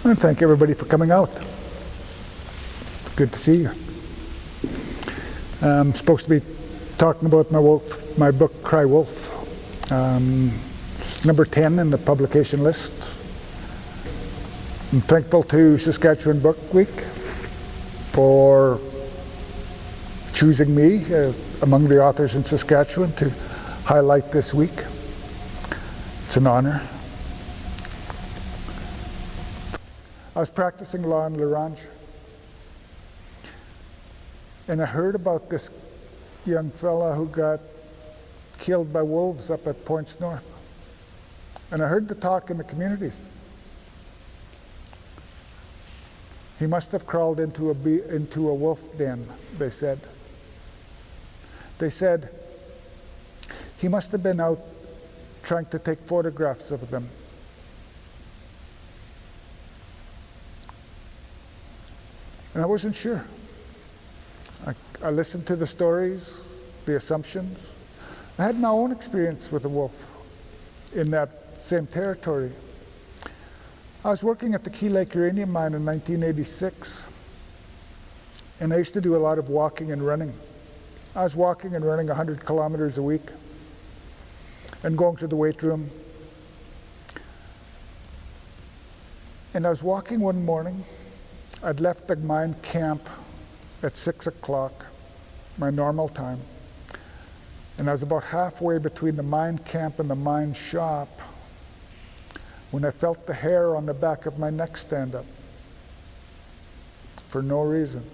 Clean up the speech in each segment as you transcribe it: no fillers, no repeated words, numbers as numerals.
I want to thank everybody for coming out. Good to see you. I'm supposed to be talking about my book, Cry Wolf. It's number 10 in the publication list. I'm thankful to Saskatchewan Book Week for choosing me among the authors in Saskatchewan to highlight this week. It's an honor. I was practicing law in Larange, and I heard about this young fella who got killed by wolves up at Points North. And I heard the talk in the communities. He must have crawled into a wolf den, they said. They said he must have been out trying to take photographs of them. And I wasn't sure. I listened to the stories, the assumptions. I had my own experience with a wolf in that same territory. I was working at the Key Lake uranium mine in 1986, and I used to do a lot of walking and running. I was walking and running 100 kilometers a week and going to the weight room. And I was walking one morning. I'd left the mine camp at 6 o'clock, my normal time. And I was about halfway between the mine camp and the mine shop when I felt the hair on the back of my neck stand up for no reason.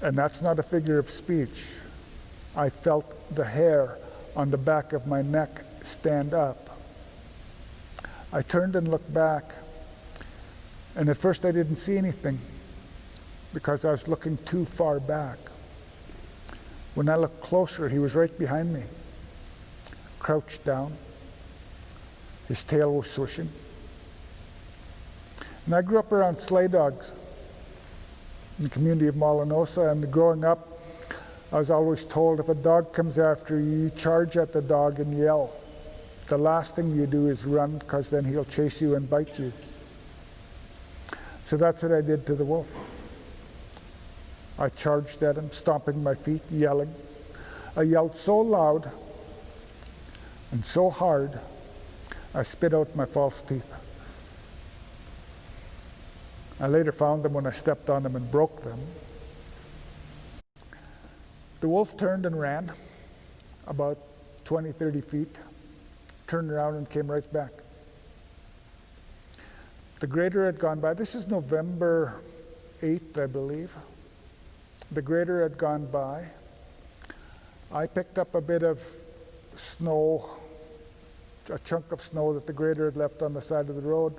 And that's not a figure of speech. I felt the hair on the back of my neck stand up. I turned and looked back, and at first I didn't see anything because I was looking too far back. When I looked closer, he was right behind me, crouched down. His tail was swishing. And I grew up around sleigh dogs in the community of Molinosa, and growing up, I was always told if a dog comes after you, you charge at the dog and yell. The last thing you do is run, because then he'll chase you and bite you. So that's what I did to the wolf. I charged at him, stomping my feet, yelling. I yelled so loud and so hard, I spit out my false teeth. I later found them when I stepped on them and broke them. The wolf turned and ran about 20, 30 feet, turned around and came right back. The grader had gone by. This is November 8th, I believe. The grader had gone by. I picked up a bit of snow, a chunk of snow that the grader had left on the side of the road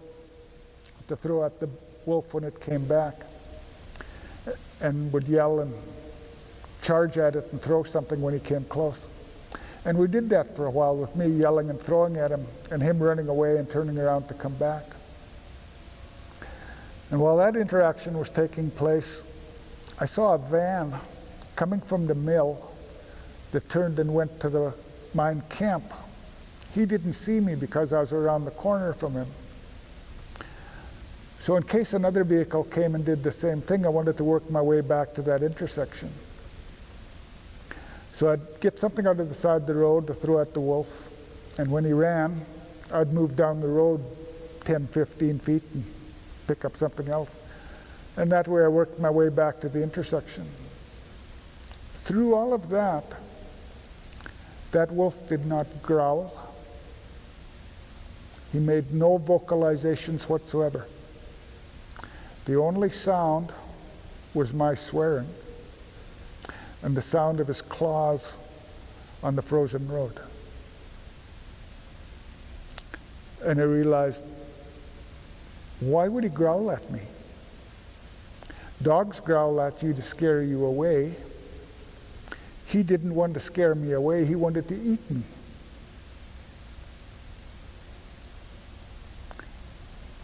to throw at the wolf when it came back, and would yell and charge at it and throw something when he came close. And we did that for a while with me yelling and throwing at him and him running away and turning around to come back. And while that interaction was taking place, I saw a van coming from the mill that turned and went to the mine camp. He didn't see me because I was around the corner from him. So in case another vehicle came and did the same thing, I wanted to work my way back to that intersection. So I'd get something out of the side of the road to throw at the wolf, and when he ran, I'd move down the road 10, 15 feet and pick up something else. And that way I worked my way back to the intersection. Through all of that, that wolf did not growl. He made no vocalizations whatsoever. The only sound was my swearing and the sound of his claws on the frozen road. And I realized, why would he growl at me? Dogs growl at you to scare you away. He didn't want to scare me away, he wanted to eat me.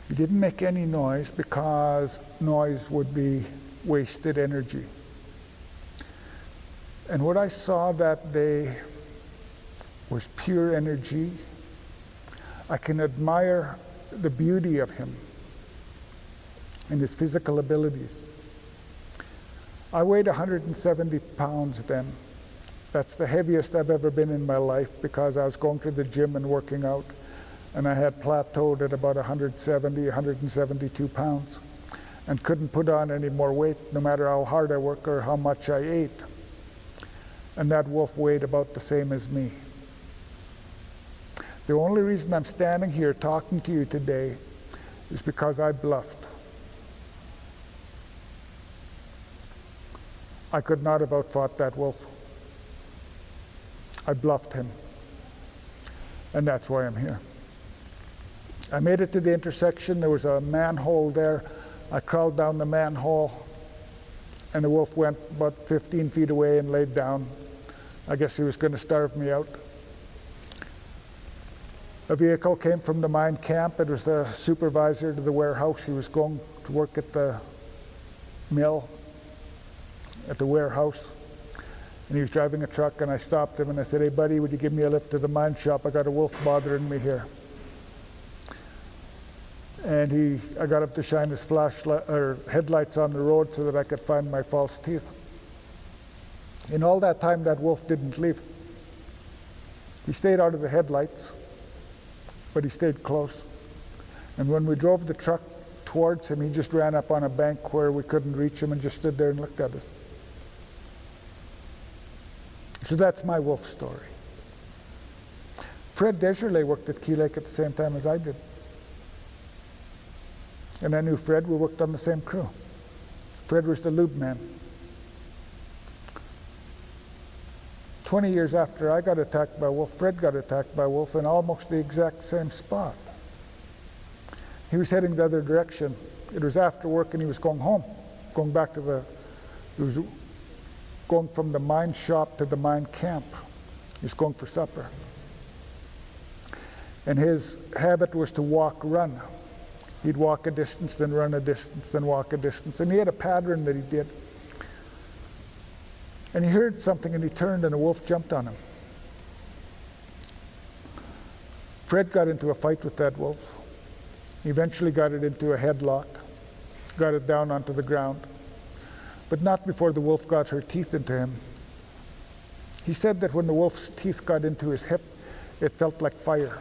He didn't make any noise because noise would be wasted energy. And what I saw that day was pure energy, I can admire the beauty of him and his physical abilities. I weighed 170 pounds then. That's the heaviest I've ever been in my life because I was going to the gym and working out, and I had plateaued at about 172 pounds and couldn't put on any more weight no matter how hard I worked or how much I ate. And that wolf weighed about the same as me. The only reason I'm standing here talking to you today is because I bluffed. I could not have outfought that wolf. I bluffed him. And that's why I'm here. I made it to the intersection. There was a manhole there. I crawled down the manhole, and the wolf went about 15 feet away and laid down. I guess he was going to starve me out. A vehicle came from the mine camp. It was the supervisor to the warehouse. He was going to work at the mill, at the warehouse. And he was driving a truck, and I stopped him and I said, "Hey buddy, would you give me a lift to the mine shop? I got a wolf bothering me here." And I got up to shine his headlights on the road so that I could find my false teeth. In all that time, that wolf didn't leave. He stayed out of the headlights, but he stayed close. And when we drove the truck towards him, he just ran up on a bank where we couldn't reach him and just stood there and looked at us. So that's my wolf story. Fred Desjardins worked at Key Lake at the same time as I did. And I knew Fred. We worked on the same crew. Fred was the lube man. 20 years after I got attacked by a wolf, Fred got attacked by a wolf in almost the exact same spot. He was heading the other direction. It was after work and he was going home, going back to he was going from the mine shop to the mine camp. He was going for supper. And his habit was to run. He'd walk a distance, then run a distance, then walk a distance. And he had a pattern that he did. And he heard something and he turned and a wolf jumped on him. Fred got into a fight with that wolf. He eventually got it into a headlock, got it down onto the ground, but not before the wolf got her teeth into him. He said that when the wolf's teeth got into his hip, it felt like fire.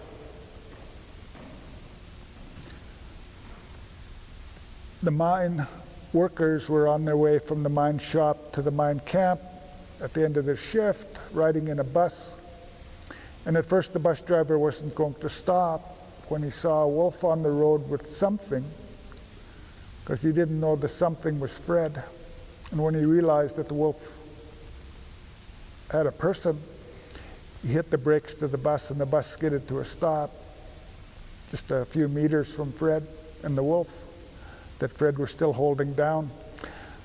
The mine workers were on their way from the mine shop to the mine camp at the end of their shift, riding in a bus. And at first the bus driver wasn't going to stop when he saw a wolf on the road with something, because he didn't know the something was Fred. And when he realized that the wolf had a person, he hit the brakes to the bus and the bus skidded to a stop just a few meters from Fred and the wolf that Fred was still holding down.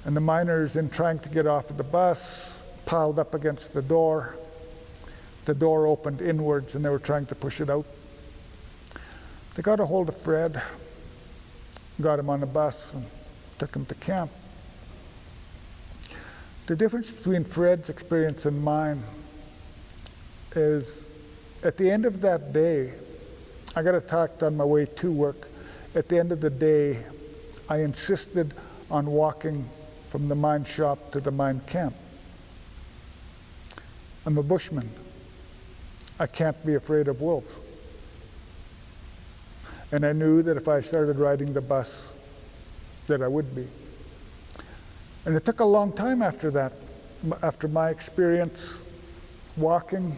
And the miners, in trying to get off of the bus, piled up against the door. The door opened inwards and they were trying to push it out. They got a hold of Fred, got him on the bus and took him to camp. The difference between Fred's experience and mine is at the end of that day, I got attacked on my way to work. At the end of the day, I insisted on walking from the mine shop to the mine camp. I'm a bushman. I can't be afraid of wolves. And I knew that if I started riding the bus, that I would be. And it took a long time after that, after my experience walking,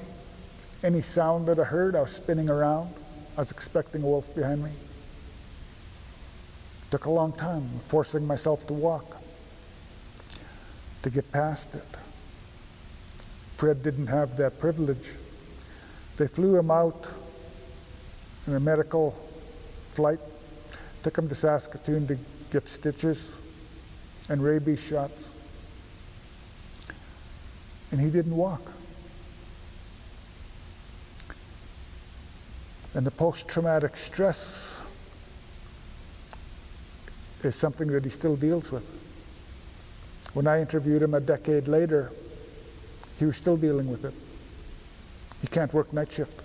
any sound that I heard, I was spinning around. I was expecting a wolf behind me. It took a long time, forcing myself to walk, to get past it. Fred didn't have that privilege. They flew him out in a medical flight, took him to Saskatoon to get stitches and rabies shots. And he didn't walk. And the post-traumatic stress is something that he still deals with. When I interviewed him a decade later, he was still dealing with it. He can't work night shift.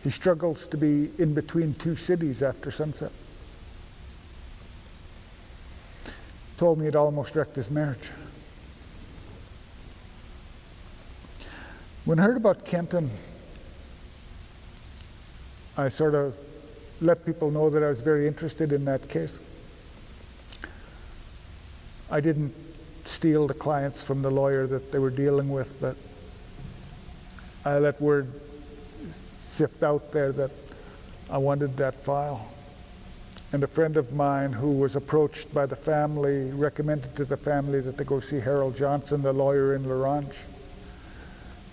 He struggles to be in between two cities after sunset. Told me it almost wrecked his marriage. When I heard about Kenton, I sort of let people know that I was very interested in that case. I didn't steal the clients from the lawyer that they were dealing with, but I let word sift out there that I wanted that file. And a friend of mine who was approached by the family recommended to the family that they go see Harold Johnson, the lawyer in Larange.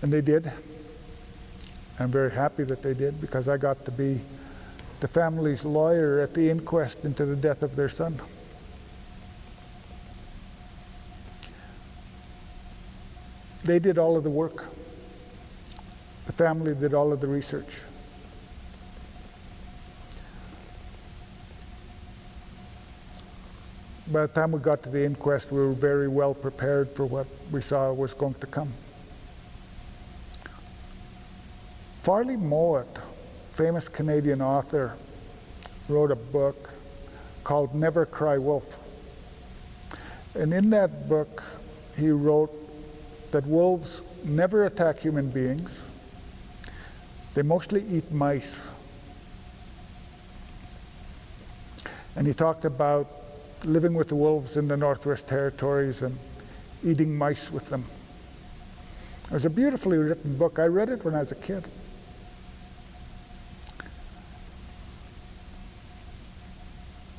And they did. I'm very happy that they did, because I got to be the family's lawyer at the inquest into the death of their son. They did all of the work. The family did all of the research. By the time we got to the inquest, we were very well prepared for what we saw was going to come. Farley Mowat, famous Canadian author, wrote a book called Never Cry Wolf. And in that book, he wrote that wolves never attack human beings. They mostly eat mice. And he talked about living with the wolves in the Northwest Territories and eating mice with them. It was a beautifully written book. I read it when I was a kid.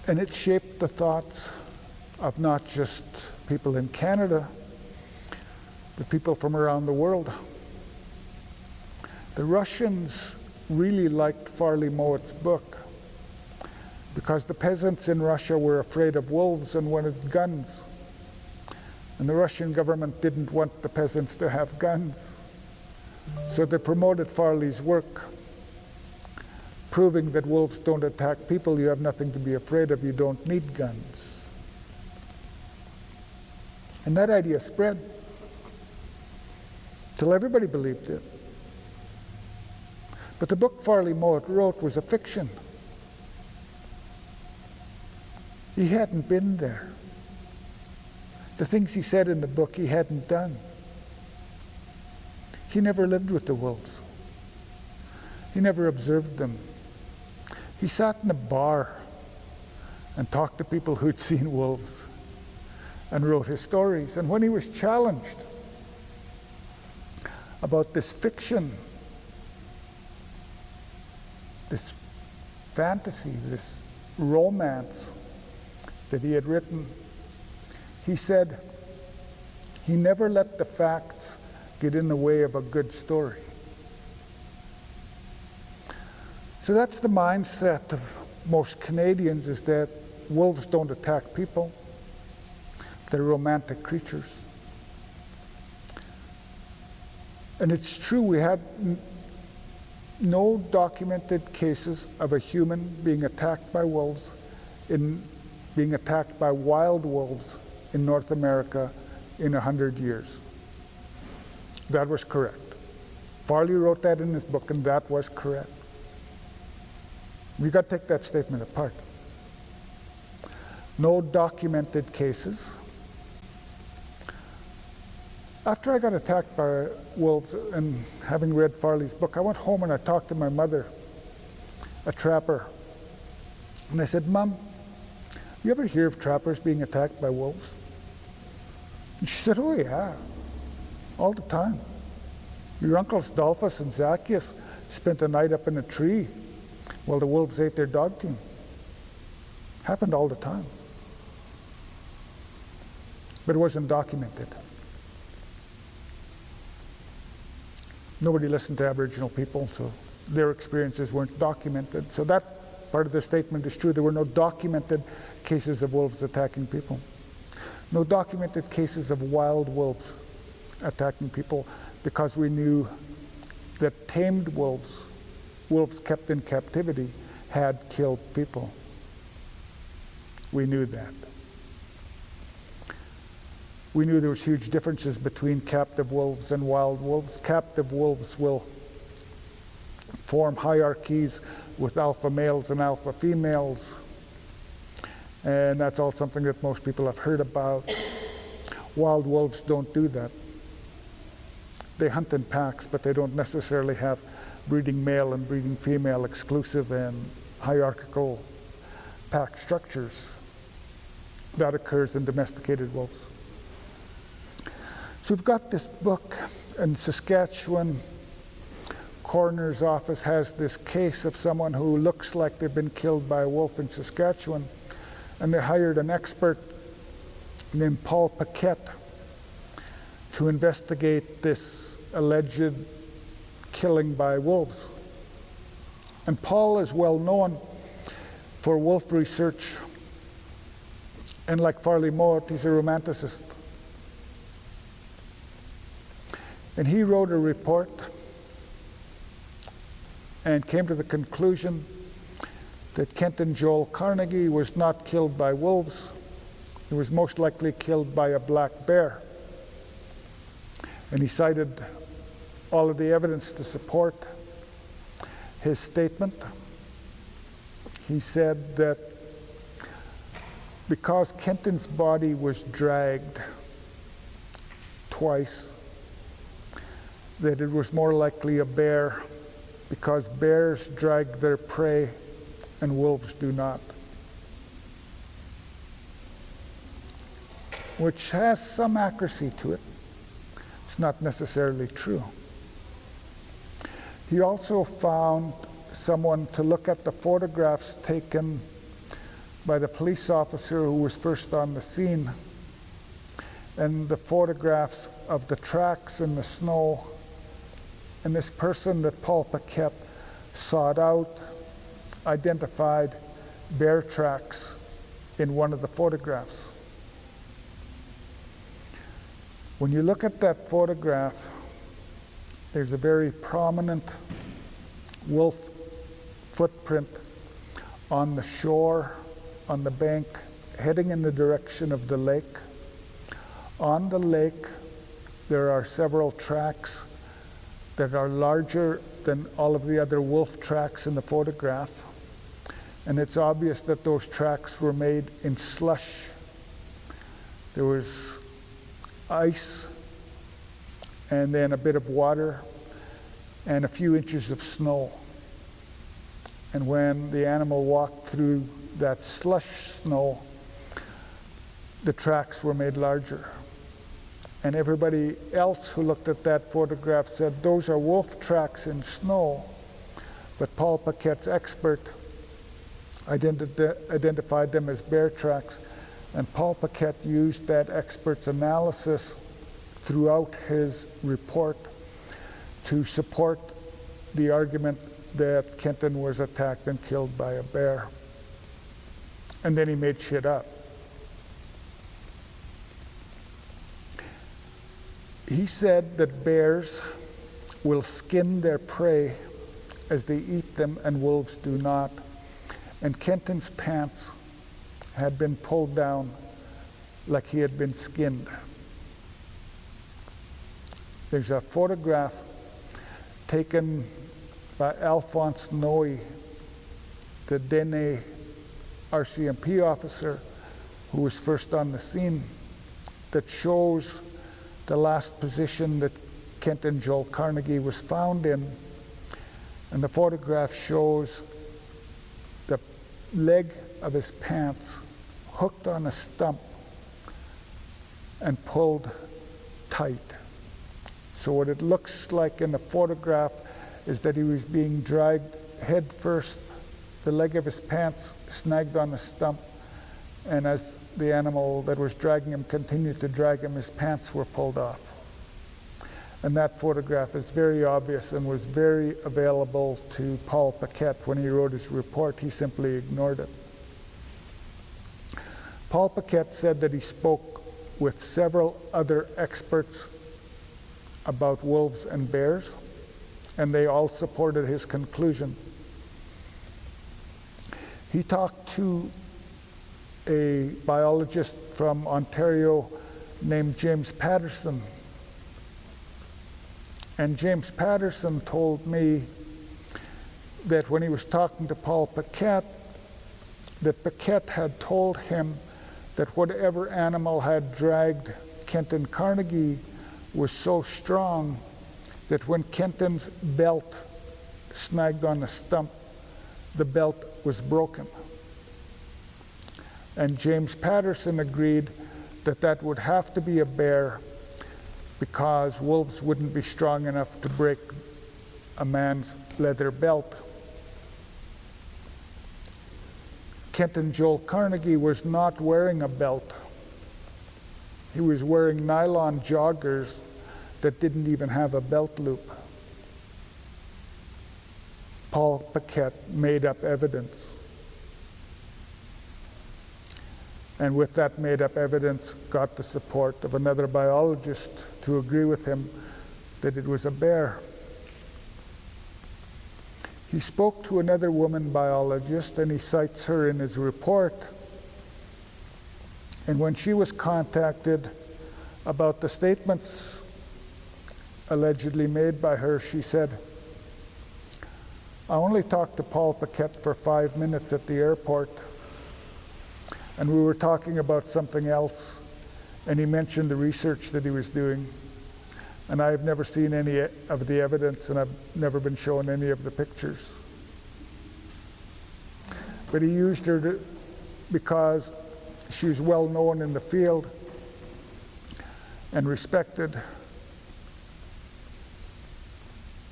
And it shaped the thoughts of not just people in Canada, but people from around the world. The Russians really liked Farley Mowat's book because the peasants in Russia were afraid of wolves and wanted guns. And the Russian government didn't want the peasants to have guns. So they promoted Farley's work, proving that wolves don't attack people. You have nothing to be afraid of. You don't need guns. And that idea spread till everybody believed it. But the book Farley Mowat wrote was a fiction. He hadn't been there. The things he said in the book he hadn't done. He never lived with the wolves. He never observed them. He sat in a bar and talked to people who'd seen wolves and wrote his stories. And when he was challenged about this fiction, this fantasy, this romance that he had written, he said he never let the facts get in the way of a good story. So that's the mindset of most Canadians, is that wolves don't attack people. They're romantic creatures. And it's true, we had no documented cases of a human being attacked by wolves, being attacked by wild wolves in North America in 100 years. That was correct. Farley wrote that in his book, and that was correct. We got to take that statement apart. No documented cases. After I got attacked by wolves, and having read Farley's book, I went home and I talked to my mother, a trapper. And I said, "Mom, you ever hear of trappers being attacked by wolves?" And she said, "Oh yeah, all the time. Your uncles Dolphus and Zacchaeus spent a night up in a tree while the wolves ate their dog team. Happened all the time. But it wasn't documented." Nobody listened to Aboriginal people, so their experiences weren't documented. So that part of the statement is true. There were no documented cases of wolves attacking people. No documented cases of wild wolves attacking people, because we knew that tamed wolves, wolves kept in captivity, had killed people. We knew that. We knew there was huge differences between captive wolves and wild wolves. Captive wolves will form hierarchies with alpha males and alpha females. And that's all something that most people have heard about. Wild wolves don't do that. They hunt in packs, but they don't necessarily have breeding male and breeding female exclusive and hierarchical pack structures. That occurs in domesticated wolves. So we've got this book, and Saskatchewan coroner's office has this case of someone who looks like they've been killed by a wolf in Saskatchewan, and they hired an expert named Paul Paquette to investigate this alleged killing by wolves. And Paul is well known for wolf research, and like Farley Mowat, he's a romanticist. And he wrote a report and came to the conclusion that Kenton Joel Carnegie was not killed by wolves. He was most likely killed by a black bear. And he cited all of the evidence to support his statement. He said that because Kenton's body was dragged twice, that it was more likely a bear, because bears drag their prey and wolves do not. Which has some accuracy to it. It's not necessarily true. He also found someone to look at the photographs taken by the police officer who was first on the scene, and the photographs of the tracks in the snow. And this person that Paul Paquette sought out identified bear tracks in one of the photographs. When you look at that photograph, there's a very prominent wolf footprint on the shore, on the bank, heading in the direction of the lake. On the lake, there are several tracks that are larger than all of the other wolf tracks in the photograph. And it's obvious that those tracks were made in slush. There was ice, and then a bit of water, and a few inches of snow. And when the animal walked through that slush snow, the tracks were made larger. And everybody else who looked at that photograph said, those are wolf tracks in snow. But Paul Paquette's expert identified them as bear tracks. And Paul Paquette used that expert's analysis throughout his report to support the argument that Kenton was attacked and killed by a bear. And then he made shit up. He said that bears will skin their prey as they eat them, and wolves do not. And Kenton's pants had been pulled down like he had been skinned. There's a photograph taken by Alphonse Noe, the Dene RCMP officer who was first on the scene, that shows the last position that Kenton Joel Carnegie was found in. And the photograph shows the leg of his pants hooked on a stump and pulled tight. So what it looks like in the photograph is that he was being dragged head first, the leg of his pants snagged on a stump, and as the animal that was dragging him continued to drag him, his pants were pulled off. And that photograph is very obvious and was very available to Paul Paquette when he wrote his report. He simply ignored it. Paul Paquette said that he spoke with several other experts about wolves and bears, and they all supported his conclusion. He talked to a biologist from Ontario named James Patterson. And James Patterson told me that when he was talking to Paul Paquette, that Paquette had told him that whatever animal had dragged Kenton Carnegie was so strong that when Kenton's belt snagged on a stump, the belt was broken. And James Patterson agreed that that would have to be a bear because wolves wouldn't be strong enough to break a man's leather belt. Kenton Joel Carnegie was not wearing a belt. He was wearing nylon joggers that didn't even have a belt loop. Paul Paquette made up evidence. And with that made up evidence, got the support of another biologist to agree with him that it was a bear. He spoke to another woman biologist, and he cites her in his report. And when she was contacted about the statements allegedly made by her, she said, "I only talked to Paul Paquette for 5 minutes at the airport, and we were talking about something else, and he mentioned the research that he was doing. And I've never seen any of the evidence, and I've never been shown any of the pictures." But he used her because she was well known in the field and respected,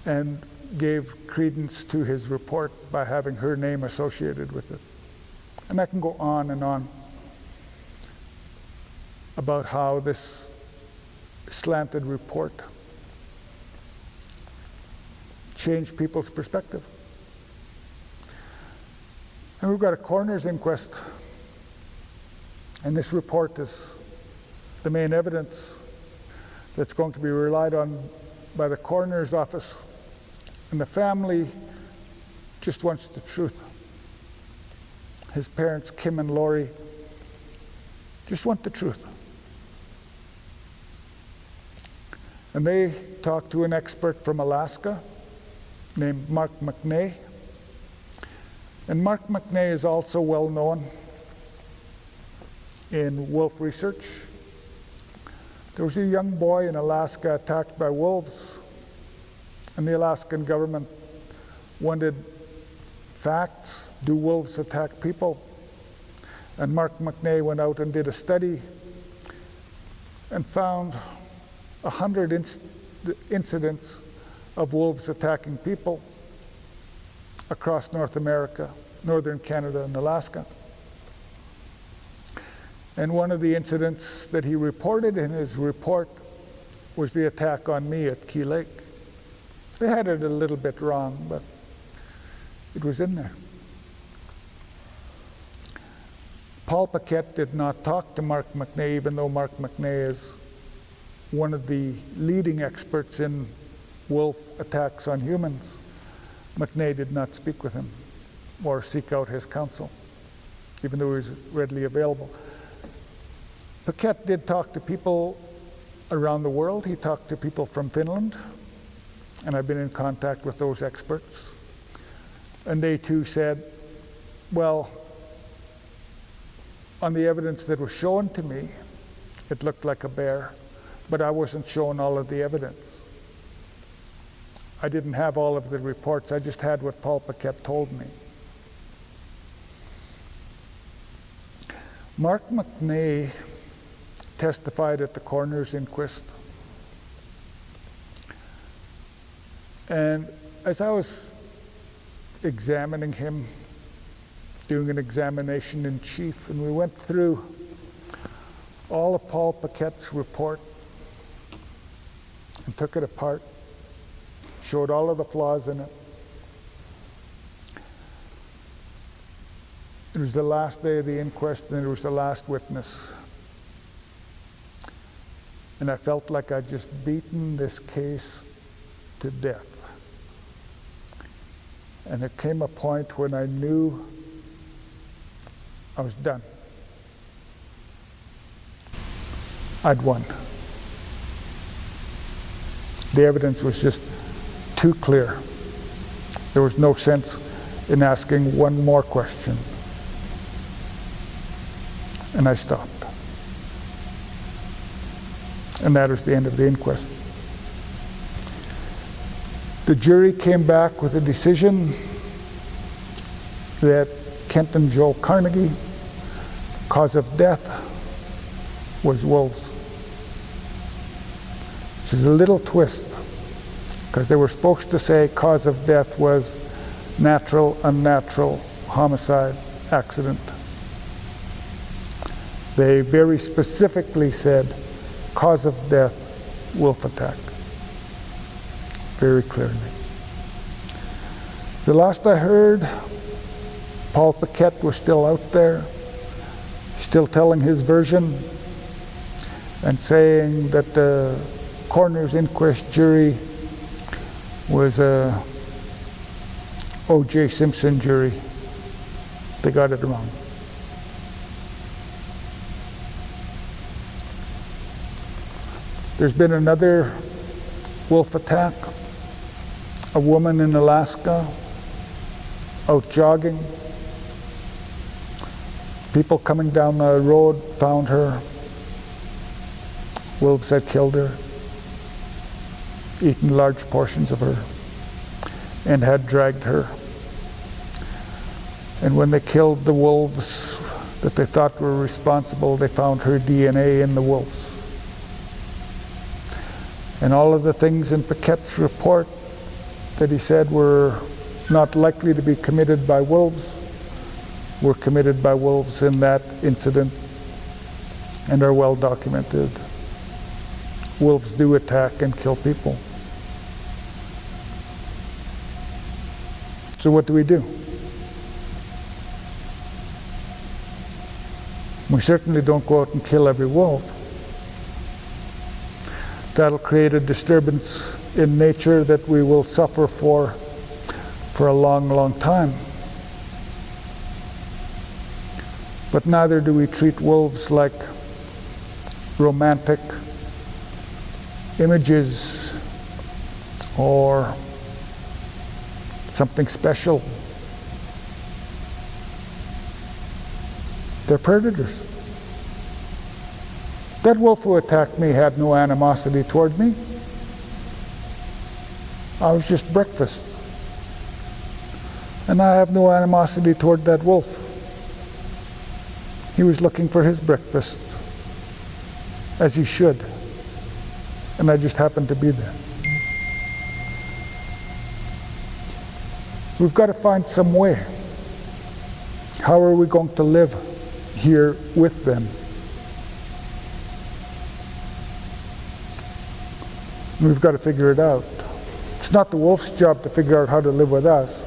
and gave credence to his report by having her name associated with it. And I can go on and on about how this slanted report changed people's perspective. And we've got a coroner's inquest, and this report is the main evidence that's going to be relied on by the coroner's office. And the family just wants the truth. His parents, Kim and Lori, just want the truth. And they talked to an expert from Alaska named Mark McNay. And Mark McNay is also well known in wolf research. There was a young boy in Alaska attacked by wolves, and the Alaskan government wanted facts. Do wolves attack people? And Mark McNay went out and did a study and found 100 incidents of wolves attacking people across North America, northern Canada, and Alaska. And one of the incidents that he reported in his report was the attack on me at Key Lake. They had it a little bit wrong, but it was in there. Paul Paquette did not talk to Mark McNay, even though Mark McNay is one of the leading experts in wolf attacks on humans. McNay did not speak with him or seek out his counsel, even though he was readily available. Paquette did talk to people around the world. He talked to people from Finland, and I've been in contact with those experts. And they too said, well, on the evidence that was shown to me, it looked like a bear, but I wasn't shown all of the evidence. I didn't have all of the reports, I just had what Paul Paquette told me. Mark McNay testified at the coroner's inquest. And as I was examining him, doing an examination in chief, and we went through all of Paul Paquette's report and took it apart, showed all of the flaws in it. It was the last day of the inquest, and it was the last witness. And I felt like I'd just beaten this case to death. And there came a point when I knew I was done. I'd won. The evidence was just too clear, There was no sense in asking one more question. And I stopped. And that was the end of the inquest. The jury came back with a decision that Kent and Joe Carnegie, cause of death was wolves. This is a little twist, because they were supposed to say cause of death was natural, unnatural, homicide, accident. They very specifically said cause of death, wolf attack. Very clearly. The last I heard, Paul Paquette was still out there, still telling his version and saying that the coroner's inquest jury was a O.J. Simpson jury. They got it wrong. There's been another wolf attack. A woman in Alaska out jogging. People coming down the road found her. Wolves had killed her, eaten large portions of her, and had dragged her. And when they killed the wolves that they thought were responsible, they found her DNA in the wolves. And all of the things in Paquette's report that he said were not likely to be committed by wolves were committed by wolves in that incident and are well documented. Wolves do attack and kill people. So what do? We certainly don't go out and kill every wolf. That'll create a disturbance in nature that we will suffer for a long, long time. But neither do we treat wolves like romantic images or something special. They're predators. That wolf who attacked me had no animosity toward me. I was just breakfast. And I have no animosity toward that wolf. He was looking for his breakfast, as he should. And I just happened to be there. We've got to find some way. How are we going to live here with them? We've got to figure it out. It's not the wolf's job to figure out how to live with us.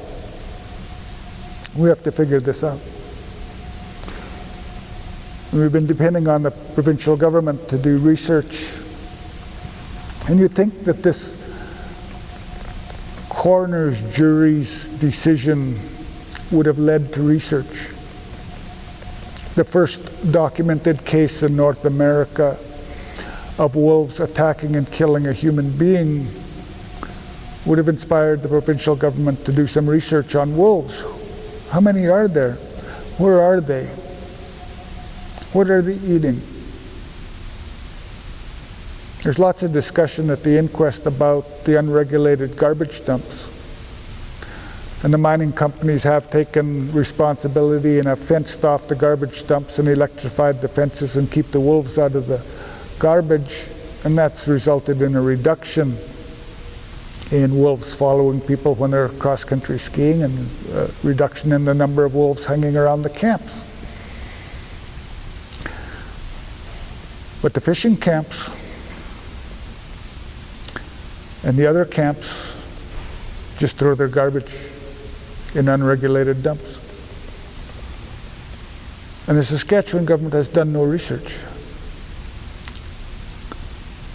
We have to figure this out. We've been depending on the provincial government to do research. And you'd think that this coroner's jury's decision would have led to research. The first documented case in North America of wolves attacking and killing a human being would have inspired the provincial government to do some research on wolves. How many are there? Where are they? What are they eating? There's lots of discussion at the inquest about the unregulated garbage dumps. And the mining companies have taken responsibility and have fenced off the garbage dumps and electrified the fences and keep the wolves out of the garbage. And that's resulted in a reduction in wolves following people when they're cross-country skiing, and a reduction in the number of wolves hanging around the camps. But the fishing camps and the other camps just throw their garbage in unregulated dumps. And the Saskatchewan government has done no research.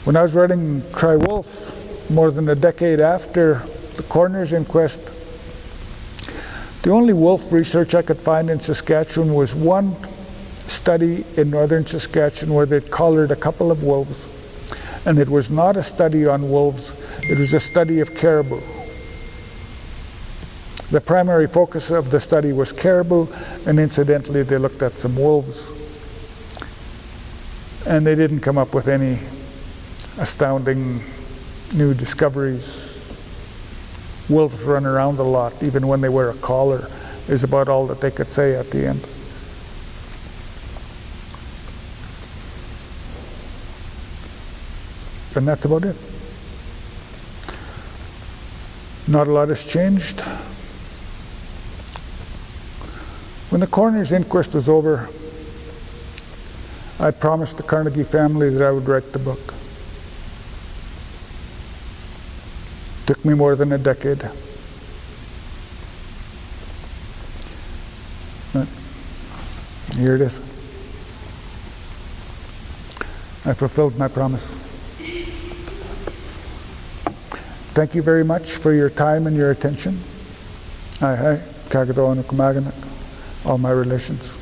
When I was writing Cry Wolf, more than a decade after the coroner's inquest, the only wolf research I could find in Saskatchewan was one study in northern Saskatchewan where they'd collared a couple of wolves. And it was not a study on wolves, it was a study of caribou. The primary focus of the study was caribou, and incidentally they looked at some wolves. And they didn't come up with any astounding new discoveries. Wolves run around a lot, even when they wear a collar, is about all that they could say at the end. And that's about it. Not a lot has changed. When the coroner's inquest was over, I promised the Carnegie family that I would write the book. Took me more than a decade. But here it is. I fulfilled my promise. Thank you very much for your time and your attention. Hi, kagado ano kumaganak, all my relations.